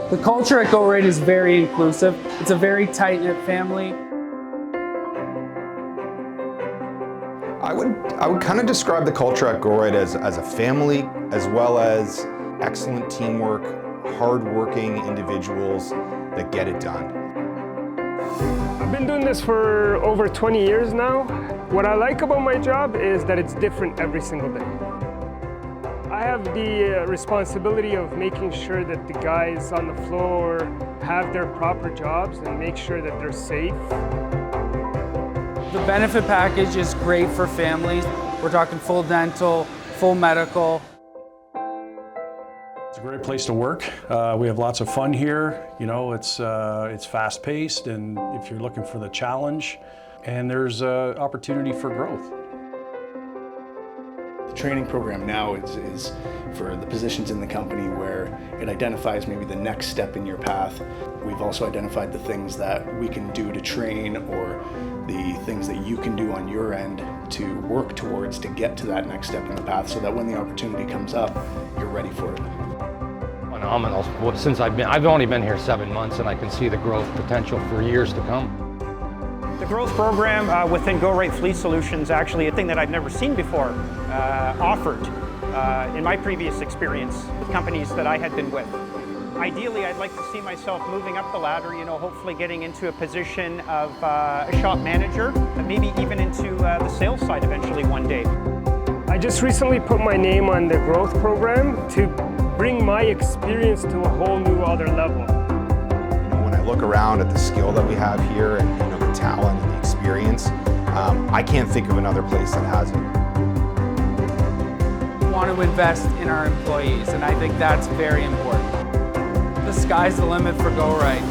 The culture at GoRight is very inclusive. It's a very tight-knit family. I would kind of describe the culture at GoRight as a family, as well as excellent teamwork, hard-working individuals that get it done. I've been doing this for over 20 years now. What I like about my job is that it's different every single day. I have the responsibility of making sure that the guys on the floor have their proper jobs and make sure that they're safe. The benefit package is great for families. We're talking full dental, full medical. It's a great place to work. We have lots of fun here. You know, it's fast-paced, and if you're looking for the challenge, and there's opportunity for growth. The training program now is for the positions in the company where it identifies maybe the next step in your path. We've also identified the things that we can do to train, or the things that you can do on your end to work towards to get to that next step in the path, so that when the opportunity comes up, you're ready for it. Phenomenal. Since I've only been here 7 months, and I can see the growth potential for years to come. The growth program within GoRight Fleet Solutions, actually a thing that I've never seen before, offered in my previous experience with companies that I had been with. Ideally, I'd like to see myself moving up the ladder, you know, hopefully getting into a position of a shop manager, and maybe even into the sales side eventually one day. I just recently put my name on the growth program to bring my experience to a whole new other level. When I look around at the skill that we have here, and the talent and the experience, I can't think of another place that has it. We want to invest in our employees, and I think that's very important. The sky's the limit for GoRight.